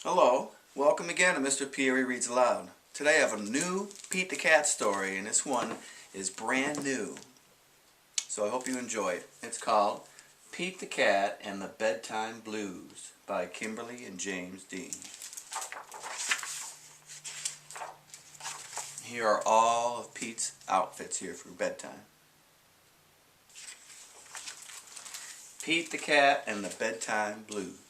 Hello, welcome again to Mr. Peary Reads Aloud. Today I have a new Pete the Cat story, and this one is brand new. So I hope you enjoy it. It's called Pete the Cat and the Bedtime Blues by Kimberly and James Dean. Here are all of Pete's outfits here for bedtime. Pete the Cat and the Bedtime Blues.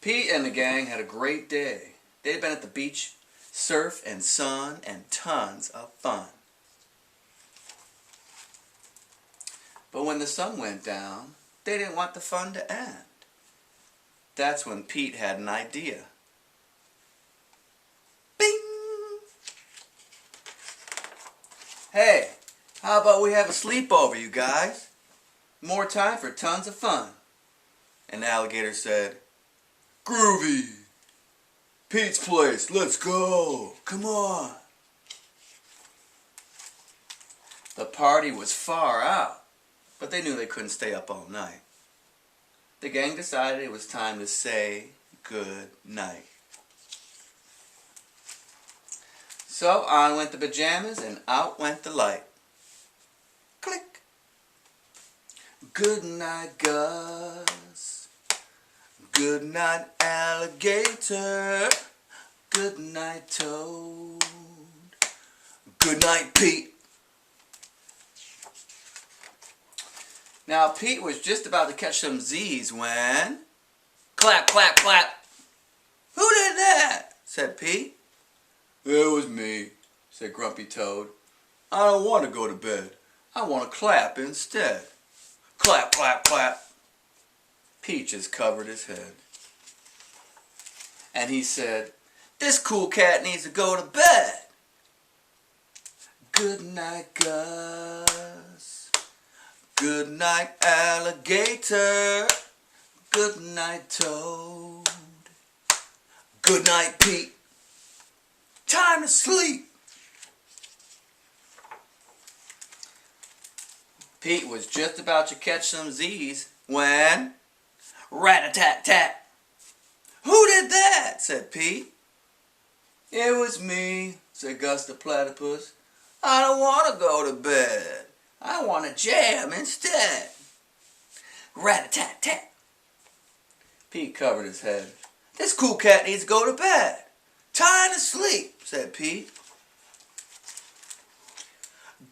Pete and the gang had a great day. They'd been at the beach, surf and sun, and tons of fun. But when the sun went down, they didn't want the fun to end. That's when Pete had an idea. Bing! Hey, how about we have a sleepover, you guys? More time for tons of fun. And the alligator said, "Groovy! Pete's place, let's go! Come on!" The party was far out, but they knew they couldn't stay up all night. The gang decided it was time to say good night. So on went the pajamas and out went the light. Click! Good night, Gus. Good night, alligator. Good night, Toad. Good night, Pete. Now, Pete was just about to catch some Z's when... Clap, clap, clap. "Who did that?" said Pete. "It was me," said Grumpy Toad. "I don't want to go to bed. I want to clap instead." Clap, clap, clap. Pete just covered his head. And he said, "This cool cat needs to go to bed." Good night, Gus. Good night, alligator. Good night, Toad. Good night, Pete. Time to sleep. Pete was just about to catch some Z's when... Rat-a-tat-tat. "Who did that?" said Pete. "It was me," said Gus the Platypus. "I don't want to go to bed. I want to jam instead." Rat-a-tat-tat. Pete covered his head. "This cool cat needs to go to bed. Time to sleep," said Pete.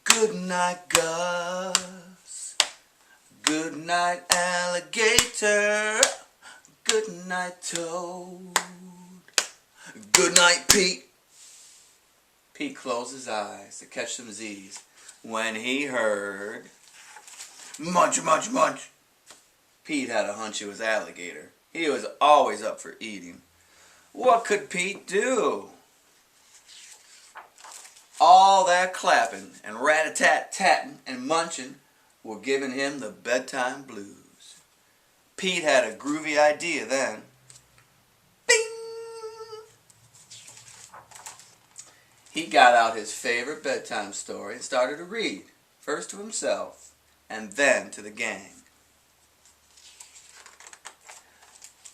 Good night, Gus. Good night, alligator. Good night, Toad. Good night, Pete. Pete closed his eyes to catch some Z's when he heard... Munch, munch, munch. Pete had a hunch it was alligator. He was always up for eating. What could Pete do? All that clapping and rat-a-tat-tatting and munching were giving him the bedtime blues. Pete had a groovy idea then. Bing! He got out his favorite bedtime story and started to read, first to himself and then to the gang.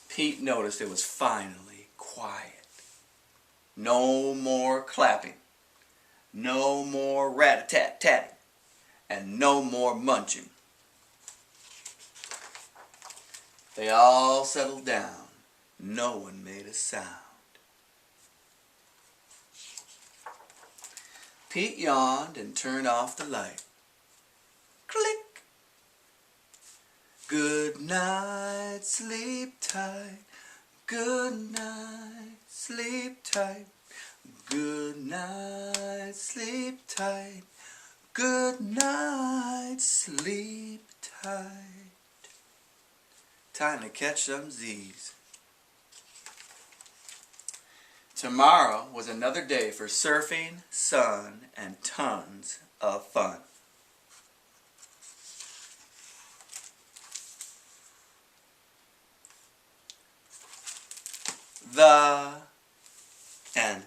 Pete noticed it was finally quiet. No more clapping, no more rat-a-tat-tatting, and no more munching. They all settled down. No one made a sound. Pete yawned and turned off the light. Click! Good night, sleep tight. Good night, sleep tight. Good night, sleep tight. Good night, sleep tight. Time to catch some Z's. Tomorrow was another day for surfing, sun, and tons of fun. The end.